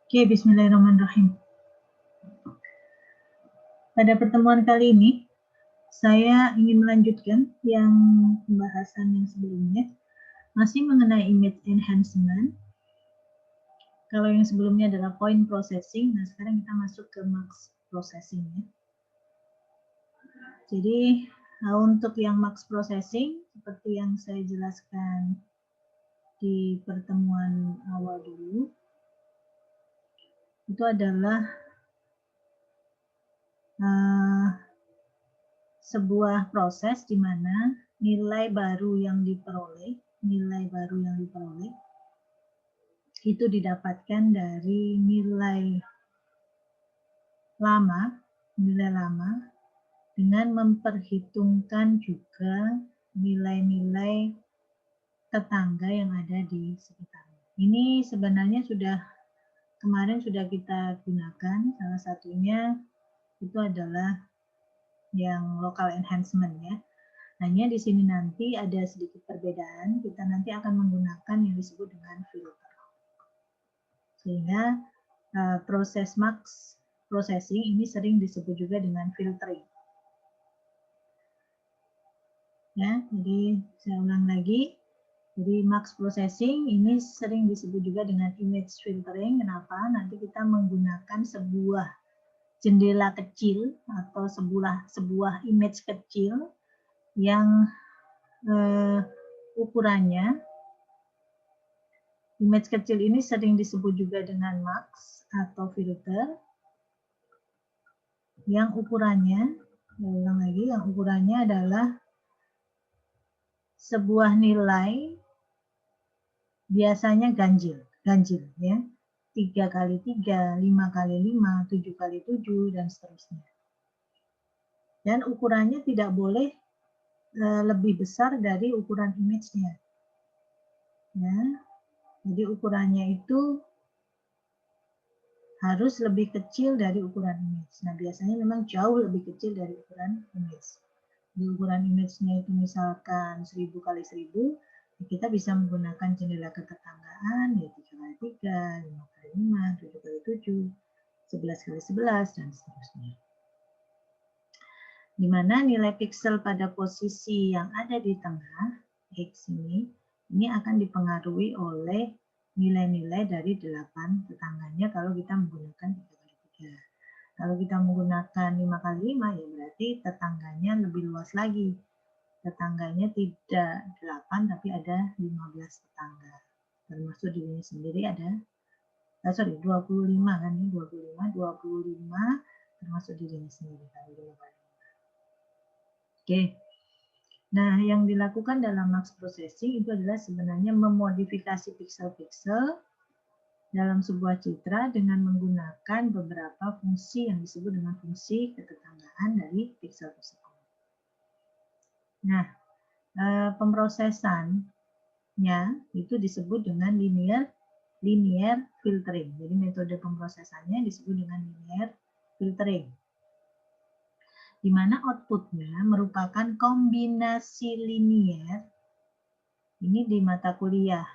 Oke, bismillahirrahmanirrahim. Pada pertemuan kali ini, saya ingin melanjutkan yang pembahasan yang sebelumnya, masih mengenai image enhancement. Kalau yang sebelumnya adalah point processing, nah sekarang kita masuk ke max processing ya. Jadi untuk yang max processing, seperti yang saya jelaskan di pertemuan awal dulu, itu adalah sebuah proses di mana nilai baru yang diperoleh itu didapatkan dari nilai lama dengan memperhitungkan juga nilai-nilai tetangga yang ada di sekitarnya. Ini sebenarnya kemarin sudah kita gunakan, salah satunya itu adalah yang local enhancement ya. Hanya di sini nanti ada sedikit perbedaan, kita nanti akan menggunakan yang disebut dengan filter. Sehingga proses max processing ini sering disebut juga dengan filtering. Ya, jadi saya ulang lagi. Jadi max processing ini sering disebut juga dengan image filtering. Kenapa? Nanti kita menggunakan sebuah jendela kecil atau sebuah image kecil yang ukurannya, image kecil ini sering disebut juga dengan max atau filter, yang ukurannya, saya ulang lagi, yang ukurannya adalah sebuah nilai biasanya ganjil ya, 3 kali 3, 5 kali 5, 7 kali 7, dan seterusnya. Dan ukurannya tidak boleh lebih besar dari ukuran image-nya. Ya, jadi ukurannya itu harus lebih kecil dari ukuran image. Nah, biasanya memang jauh lebih kecil dari ukuran image. Di ukuran image-nya itu misalkan 1000 kali 1000, kita bisa menggunakan jendela ketetanggaan, ya 3 kali 3, 5 kali 5, 7 kali 7, 11 kali 11, dan seterusnya. Di mana nilai piksel pada posisi yang ada di tengah, X ini akan dipengaruhi oleh nilai-nilai dari 8 tetangganya kalau kita menggunakan 3 kali 3. Kalau kita menggunakan 5 kali 5, ya berarti tetangganya lebih luas lagi. Tetangganya tidak 8, tapi ada 15 tetangga. Termasuk dirinya sendiri ada, 25 kan ya, 25 termasuk dirinya sendiri. Oke. Nah, yang dilakukan dalam max processing itu adalah sebenarnya memodifikasi piksel-piksel dalam sebuah citra dengan menggunakan beberapa fungsi yang disebut dengan fungsi ketetanggaan dari piksel tersebut. Nah, pemrosesannya itu disebut dengan linear filtering. Jadi metode pemrosesannya disebut dengan linear filtering, di mana outputnya merupakan kombinasi linear. Ini di mata kuliah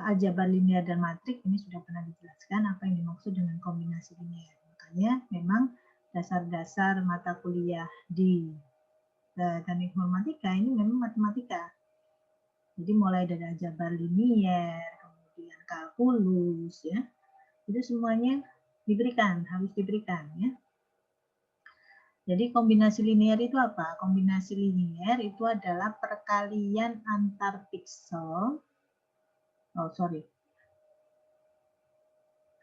aljabar linear dan matrik ini sudah pernah dijelaskan apa yang dimaksud dengan kombinasi linear. Makanya memang dasar-dasar mata kuliah di teknik informatika ini memang matematika. Jadi mulai dari aljabar linear, kemudian kalkulus ya, itu semuanya harus diberikan ya. Jadi kombinasi linear itu apa? Kombinasi linear itu adalah perkalian antar piksel.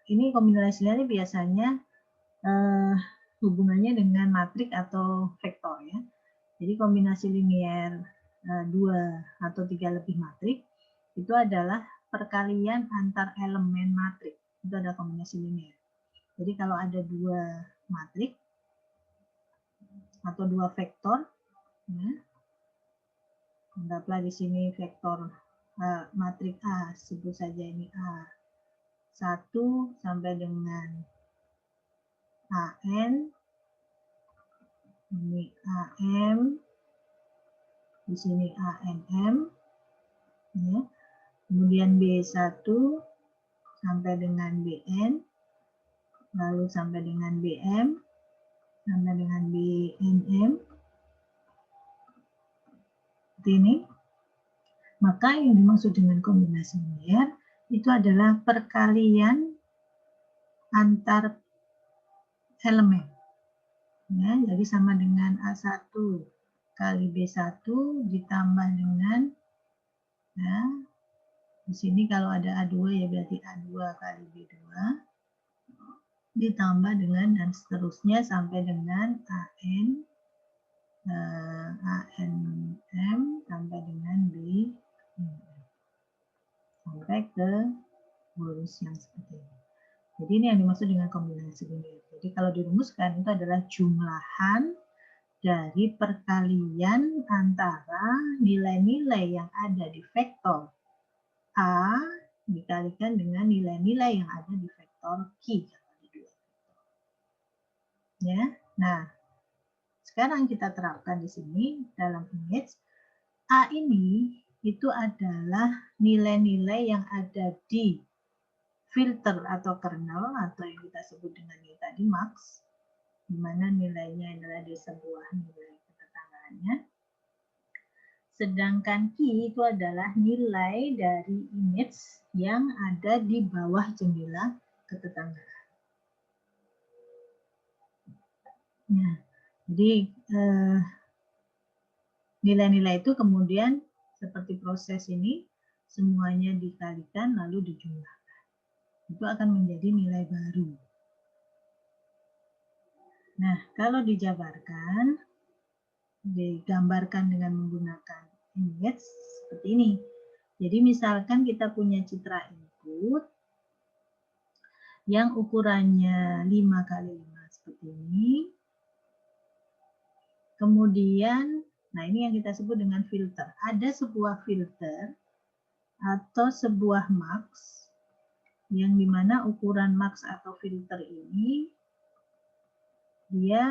Ini kombinasi linear biasanya hubungannya dengan matrik atau vektor ya. Jadi kombinasi linear 2 atau 3 lebih matrik itu adalah perkalian antar elemen matrik. Itu ada kombinasi linear. Jadi kalau ada 2 matrik atau 2 vektor, ya, anggaplah di sini vektor matrik A, sebut saja ini A1 sampai dengan AN, ini AM, di sini ANM, ya. Kemudian B1 sampai dengan BN, lalu sampai dengan BM, sampai dengan BNM, seperti ini. Maka yang dimaksud dengan kombinasi linear itu adalah perkalian antar elemen. Ya, jadi sama dengan A1 kali B1 ditambah dengan, ya, di sini kalau ada A2 ya berarti A2 kali B2 ditambah dengan dan seterusnya sampai dengan AN, ANM sampai dengan B, sampai ke bonus yang seperti ini. Jadi ini yang dimaksud dengan kombinasi linear. Jadi kalau dirumuskan itu adalah jumlahan dari perkalian antara nilai-nilai yang ada di vektor A dikalikan dengan nilai-nilai yang ada di vektor Q. Ya, nah sekarang kita terapkan di sini dalam image A ini itu adalah nilai-nilai yang ada di filter atau kernel atau yang kita sebut dengan ini tadi max, di mana nilainya adalah di sebuah nilai ketetanggaannya. Sedangkan Q itu adalah nilai dari image yang ada di bawah jendela ketetanggaan. Nah, jadi nilai-nilai itu kemudian seperti proses ini semuanya dikalikan lalu dijumlahkan. Itu akan menjadi nilai baru. Nah, kalau dijabarkan, digambarkan dengan menggunakan image seperti ini. Jadi misalkan kita punya citra input yang ukurannya 5 kali 5 seperti ini. Kemudian, nah ini yang kita sebut dengan filter. Ada sebuah filter atau sebuah max yang dimana ukuran max atau filter ini dia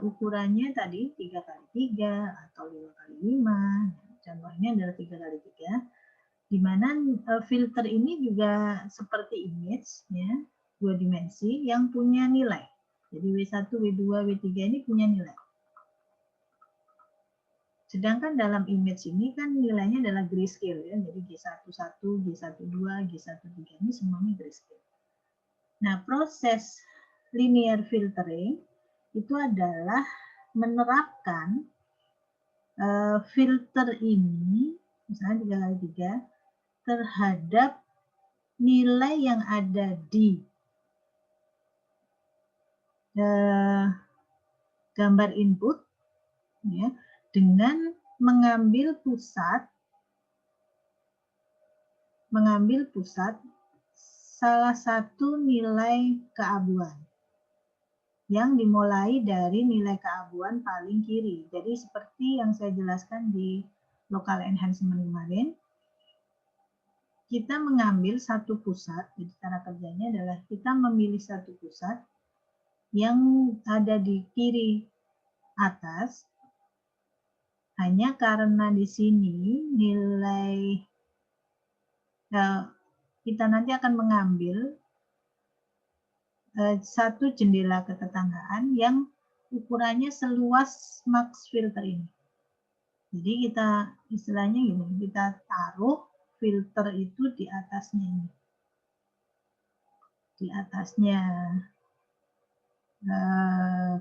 ukurannya tadi 3 kali 3 atau 5 kali 5. Contohnya adalah 3 kali 3. Di mana filter ini juga seperti image, ya, 2 dimensi yang punya nilai. Jadi W1, W2, W3 ini punya nilai. Sedangkan dalam image ini kan nilainya adalah grayscale, ya. Jadi G11, G12, G13 ini semuanya grayscale. Nah, proses linear filtering itu adalah menerapkan filter ini, misalnya 3 kali 3, terhadap nilai yang ada di gambar input, ya, dengan mengambil pusat salah satu nilai keabuan yang dimulai dari nilai keabuan paling kiri. Jadi seperti yang saya jelaskan di local enhancement kemarin, kita mengambil satu pusat. Jadi cara kerjanya adalah kita memilih satu pusat yang ada di kiri atas. Hanya karena di sini nilai kita nanti akan mengambil satu jendela ketetanggaan yang ukurannya seluas max filter ini. Jadi kita istilahnya gini, kita taruh filter itu di atasnya ini. Di atasnya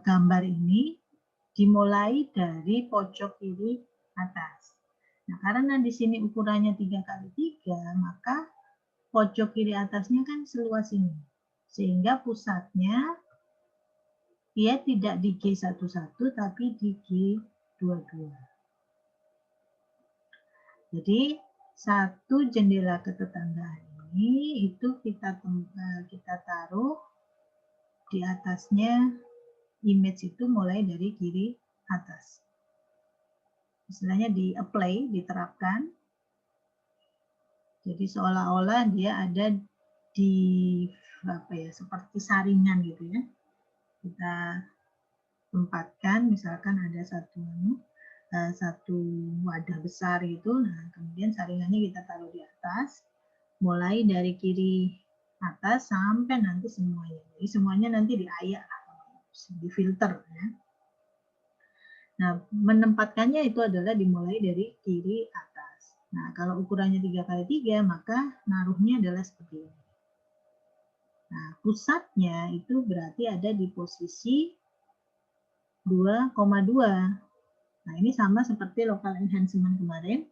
gambar ini dimulai dari pojok kiri atas. Nah, karena di sini ukurannya 3 kali 3, maka pojok kiri atasnya kan seluas ini. Sehingga pusatnya dia tidak di G11 tapi di G22. Jadi satu jendela ketetanggaan ini itu kita taruh di atasnya image itu mulai dari kiri atas. Istilahnya di apply, diterapkan. Jadi seolah-olah dia ada di seperti saringan gitu ya. Kita tempatkan, misalkan ada satu wadah besar itu, nah kemudian saringannya kita taruh di atas, mulai dari kiri atas sampai nanti semuanya. Jadi semuanya nanti diayak, difilter ya. Nah, menempatkannya itu adalah dimulai dari kiri atas. Nah, kalau ukurannya 3x3, maka naruhnya adalah seperti ini. Nah, pusatnya itu berarti ada di posisi 2,2. Nah, ini sama seperti local enhancement kemarin.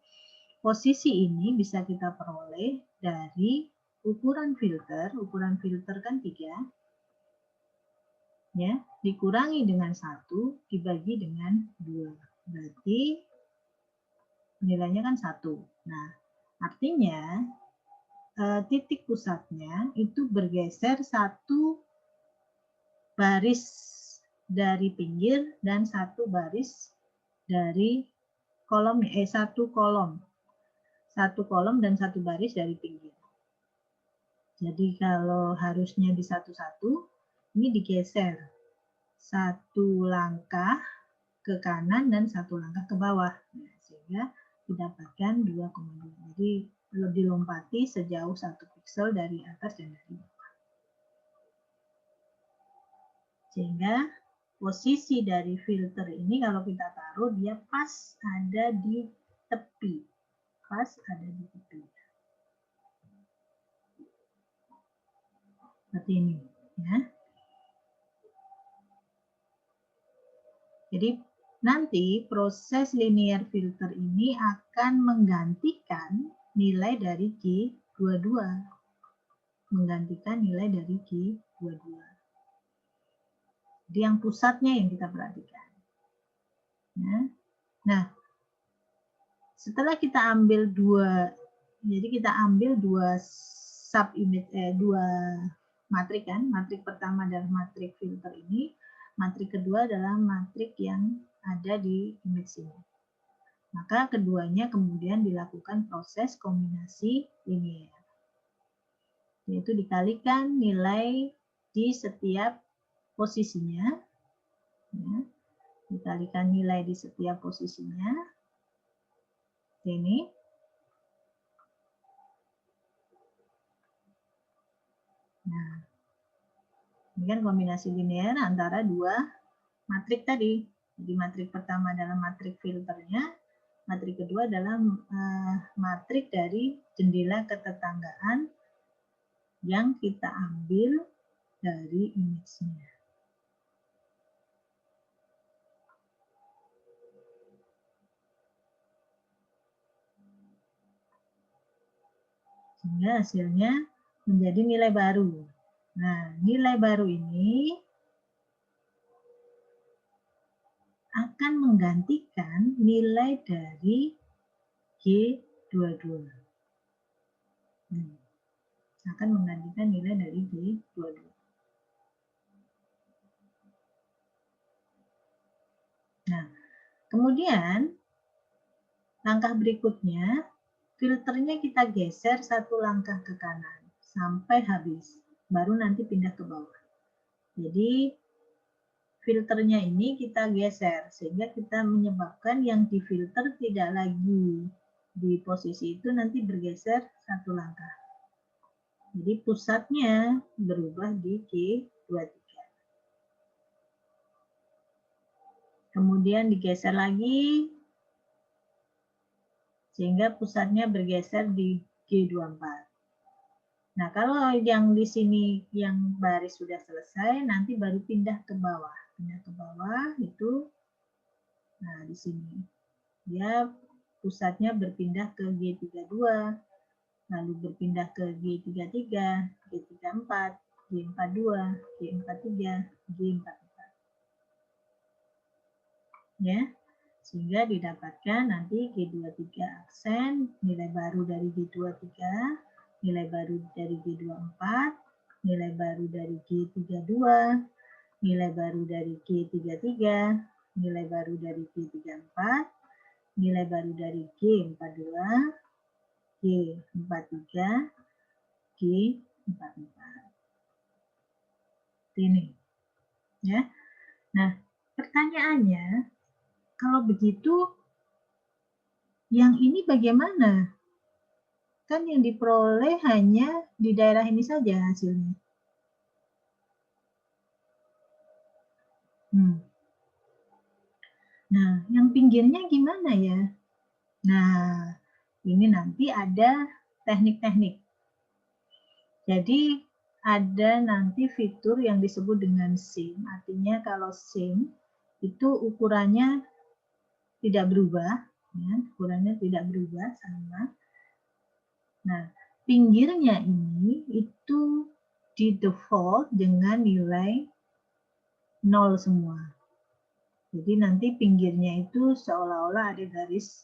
Posisi ini bisa kita peroleh dari ukuran filter kan 3, ya, dikurangi dengan 1, dibagi dengan 2. Berarti nilainya kan 1. Nah, artinya titik pusatnya itu bergeser 1 baris dari pinggir dan 1 baris dari kolom, 1 kolom. 1 kolom dan 1 baris dari pinggir. Jadi kalau harusnya di satu-satu, ini digeser 1 langkah ke kanan dan 1 langkah ke bawah. Nah, sehingga didapatkan 2,2. Jadi dilompati sejauh 1 piksel dari atas dan dari bawah. Sehingga posisi dari filter ini kalau kita taruh, dia pas ada di tepi. Pas ada di tepi. Seperti ini, ya. Jadi nanti proses linear filter ini akan menggantikan nilai dari G22. Menggantikan nilai dari G22. Jadi yang pusatnya yang kita perhatikan. Ya. Nah, setelah kita ambil jadi kita ambil dua matrik kan. Matrik pertama adalah matrik filter ini. Matrik kedua adalah matrik yang ada di image ini. Maka keduanya kemudian dilakukan proses kombinasi linear. Yaitu dikalikan nilai di setiap posisinya. Ya, dikalikan nilai di setiap posisinya. Ini. Nah, ini kan kombinasi linear antara dua matrik tadi. Jadi matrik pertama adalah matrik filternya, matrik kedua adalah matrik dari jendela ketetanggaan yang kita ambil dari image-nya. Sehingga hasilnya menjadi nilai baru. Nah, nilai baru ini akan menggantikan nilai dari G22. Akan menggantikan nilai dari G22. Nah, kemudian langkah berikutnya, filternya kita geser 1 langkah ke kanan sampai habis, baru nanti pindah ke bawah. Jadi filternya ini kita geser sehingga kita menyebabkan yang difilter tidak lagi di posisi itu, nanti bergeser 1 langkah. Jadi pusatnya berubah di G23. Kemudian digeser lagi sehingga pusatnya bergeser di G24. Nah, kalau yang di sini yang baris sudah selesai, nanti baru pindah ke bawah. Pindah ke bawah itu, nah di sini dia pusatnya berpindah ke G32, lalu berpindah ke G33, G34, G42, G43, G44. Ya, sehingga didapatkan nanti G23 aksen, nilai baru dari G23, nilai baru dari G24, nilai baru dari G32, nilai baru dari G33, nilai baru dari G34, nilai baru dari G42, G43, G44. Ini. Ya. Nah, pertanyaannya, kalau begitu, yang ini bagaimana? kan yang diperoleh hanya di daerah ini saja hasilnya. Nah, yang pinggirnya gimana ya? Nah, ini nanti ada teknik-teknik. Jadi, ada nanti fitur yang disebut dengan seam. Artinya kalau seam itu ukurannya tidak berubah, ya, ukurannya tidak berubah sama. Nah, pinggirnya ini itu di default dengan nilai 0 semua. Jadi nanti pinggirnya itu seolah-olah ada garis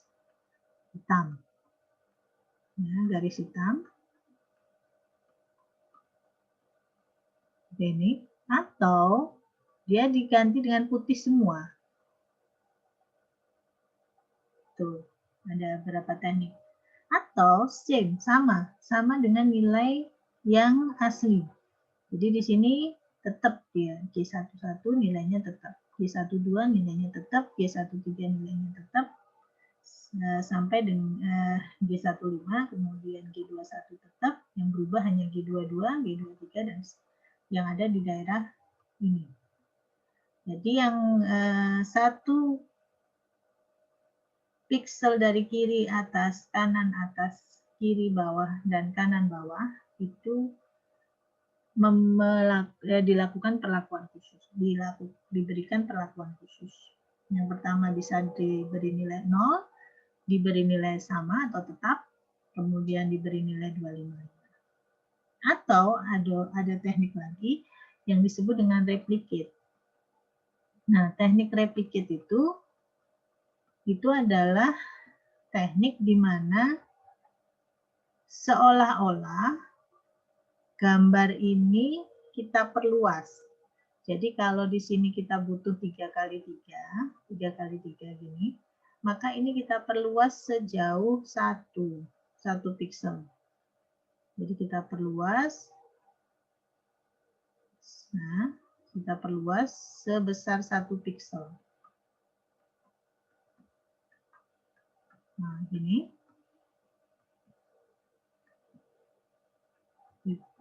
hitam. Ya, garis hitam. Ini. Atau dia diganti dengan putih semua. Tuh, ada beberapa teknik. Atau same, sama dengan nilai yang asli. Jadi di sini tetap dia G11 nilainya tetap, G12 nilainya tetap, G13 nilainya tetap, sampai dengan G15, kemudian G21 tetap, yang berubah hanya G22, G23, dan yang ada di daerah ini. Jadi yang satu piksel dari kiri atas, kanan atas, kiri bawah, dan kanan bawah itu dilakukan perlakuan khusus, diberikan perlakuan khusus. Yang pertama bisa diberi nilai 0, diberi nilai sama atau tetap, kemudian diberi nilai 255. Atau ada teknik lagi yang disebut dengan replicate. Nah, teknik replicate itu adalah teknik di mana seolah-olah gambar ini kita perluas. Jadi kalau di sini kita butuh 3x3 gini, maka ini kita perluas sejauh 1 piksel. Jadi kita perluas, nah kita perluas sebesar 1 piksel. Nah, gini.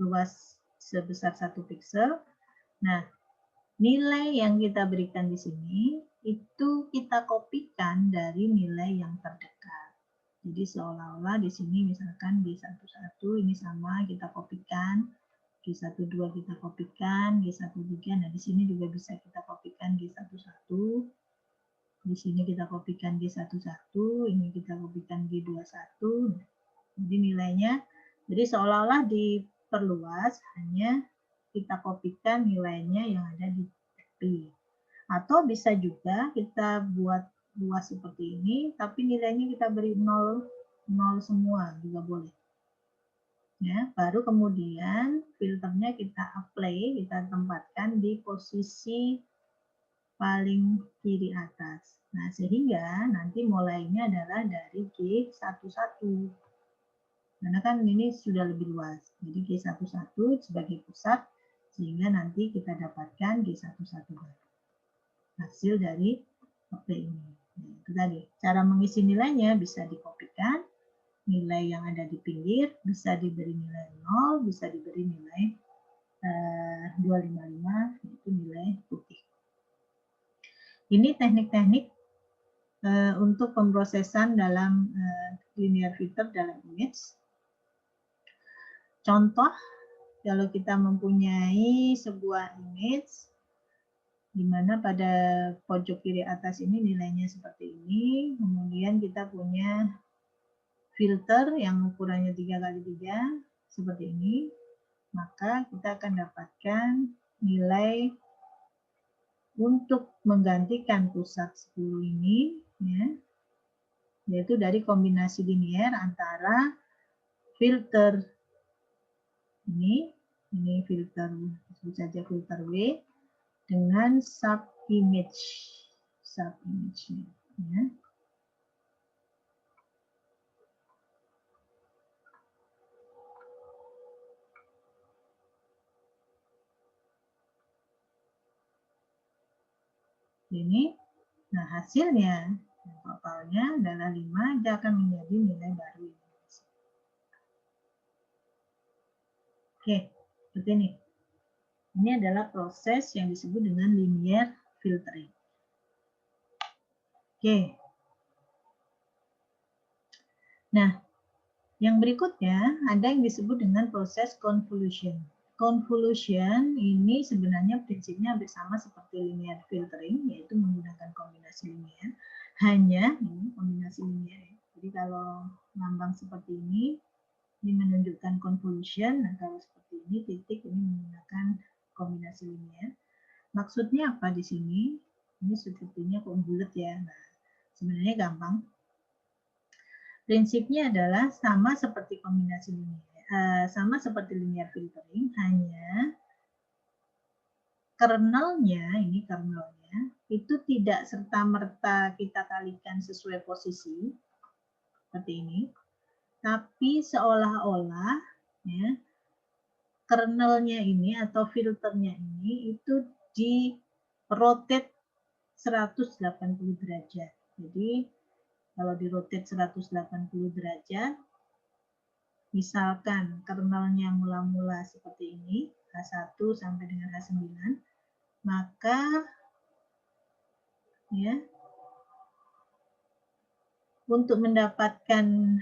Luas sebesar 1 piksel. Nah, nilai yang kita berikan di sini itu kita kopikan dari nilai yang terdekat. Jadi seolah-olah di sini misalkan G11 ini sama kita kopikan, G12 kita kopikan, G13. Nah, di sini juga bisa kita kopikan G11. Di sini kita kopikan G11, ini kita kopikan G21. Jadi nilainya, jadi seolah-olah diperluas, hanya kita kopikan nilainya yang ada di tepi. Atau bisa juga kita buat luas seperti ini, tapi nilainya kita beri 0 semua juga boleh. Ya, baru kemudian filternya kita apply, kita tempatkan di posisi paling kiri atas. Nah, sehingga nanti mulainya adalah dari G11. Karena kan ini sudah lebih luas. Jadi G11 sebagai pusat, sehingga nanti kita dapatkan G11 hasil dari apply ini. Nah, itu tadi. Cara mengisi nilainya bisa dikopikan, nilai yang ada di pinggir, bisa diberi nilai 0, bisa diberi nilai 255, yaitu nilai putih. Ini teknik-teknik untuk pemrosesan dalam linear filter dalam image. Contoh, kalau kita mempunyai sebuah image, di mana pada pojok kiri atas ini nilainya seperti ini, kemudian kita punya filter yang ukurannya 3x3, seperti ini, maka kita akan dapatkan nilai untuk menggantikan pusat 10 ini, ya, yaitu dari kombinasi linear antara filter ini filter, sebut saja filter W, dengan sub image ya. Ini, nah hasilnya totalnya adalah 5, dia akan menjadi nilai baru. Oke, seperti ini. Ini adalah proses yang disebut dengan linear filtering. Oke. Nah, yang berikutnya ada yang disebut dengan proses convolution. Convolution ini sebenarnya prinsipnya hampir sama seperti linear filtering, yaitu menggunakan kombinasi linear. Hanya ini kombinasi linear. Jadi kalau lambang seperti ini menunjukkan convolution. Nah, kalau seperti ini titik ini menggunakan kombinasi linear. Maksudnya apa di sini? Ini sepertinya kok bulat ya. Nah, sebenarnya gampang. Prinsipnya adalah sama seperti kombinasi linear, sama seperti linear filtering, hanya kernelnya itu tidak serta-merta kita kalikan sesuai posisi seperti ini, tapi seolah-olah ya, kernelnya ini atau filternya ini itu di rotate 180 derajat. Jadi kalau di rotate 180 derajat, misalkan kernelnya mula-mula seperti ini, H1 sampai dengan H9, maka ya untuk mendapatkan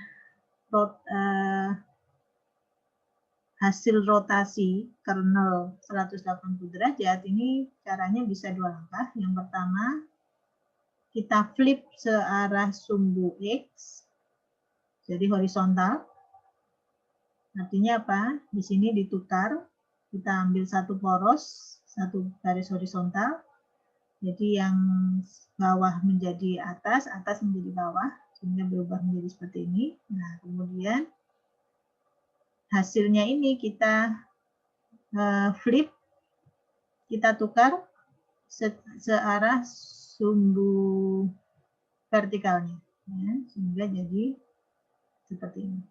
hasil rotasi kernel 180 derajat, ini caranya bisa dua langkah. Yang pertama, kita flip searah sumbu X, jadi horizontal. Artinya apa? Di sini ditukar, kita ambil satu poros, satu garis horizontal. Jadi yang bawah menjadi atas, atas menjadi bawah, sehingga berubah menjadi seperti ini. Nah, kemudian hasilnya ini kita flip, kita tukar searah sumbu vertikalnya, ya, sehingga jadi seperti ini.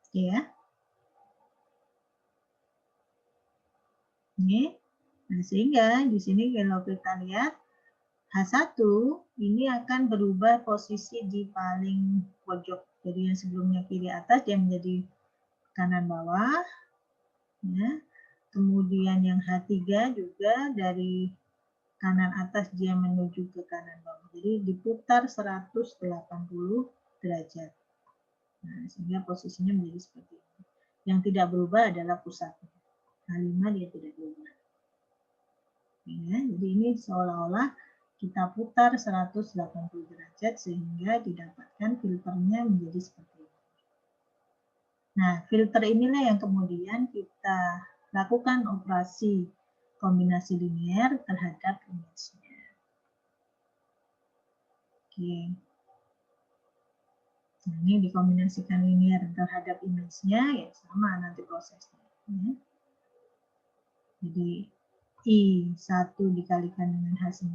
Oke ya. Ini, nah, sehingga di sini kalau kita lihat H1 ini akan berubah posisi di paling pojok. Jadi yang sebelumnya kiri atas dia menjadi kanan bawah. Ya. Kemudian yang H3 juga dari kanan atas dia menuju ke kanan bawah. Jadi diputar 180 derajat. Nah, sehingga posisinya menjadi seperti ini. Yang tidak berubah adalah pusatnya. H5 dia tidak berubah. Ya, jadi ini seolah-olah kita putar 180 derajat sehingga didapatkan filternya menjadi seperti ini. Nah, filter inilah yang kemudian kita lakukan operasi kombinasi linear terhadap image-nya. Oke. Nah, ini dikombinasikan linear terhadap image-nya, ya sama nanti prosesnya. Ya. Jadi I1 dikalikan dengan H9,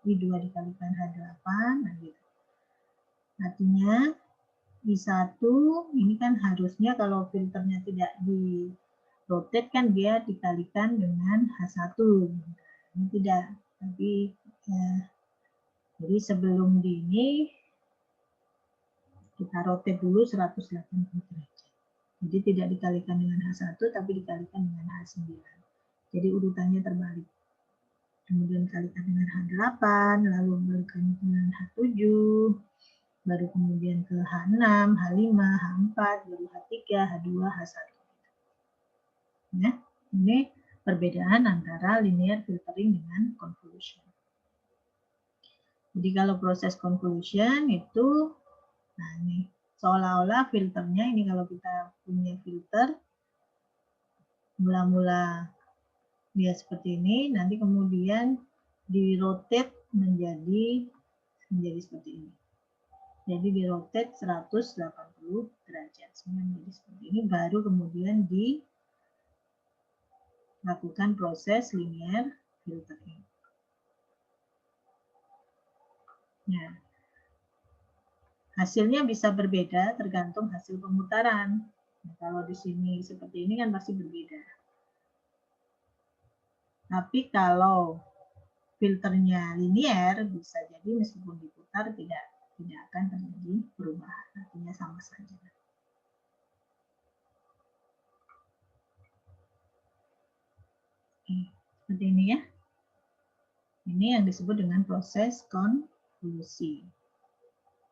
I2 dikalikan H8, nah gitu. Artinya I1 ini kan harusnya kalau filternya tidak di rotate kan dia dikalikan dengan H1. Ini tidak, tapi ya, jadi sebelum di ini kita rotate dulu 180 derajat. Jadi tidak dikalikan dengan H1 tapi dikalikan dengan H9. Jadi urutannya terbalik. Kemudian kalikan dengan H8, lalu kalikan dengan H7, baru kemudian ke H6, H5, H4, baru H3, H2, H1. Ya, ini perbedaan antara linear filtering dengan convolution. Jadi kalau proses convolution itu, nah ini seolah-olah filternya ini kalau kita punya filter, mula-mula dia seperti ini, nanti kemudian di rotate menjadi seperti ini. Jadi di rotate 180 derajat menjadi seperti ini, baru kemudian dilakukan proses linear filtering. Nah, hasilnya bisa berbeda tergantung hasil pemutaran. Nah, kalau di sini seperti ini kan pasti berbeda. Tapi kalau filternya linear bisa jadi meskipun diputar tidak tidak akan terjadi perubahan, artinya sama saja. Seperti ini ya. Ini yang disebut dengan proses konklusi.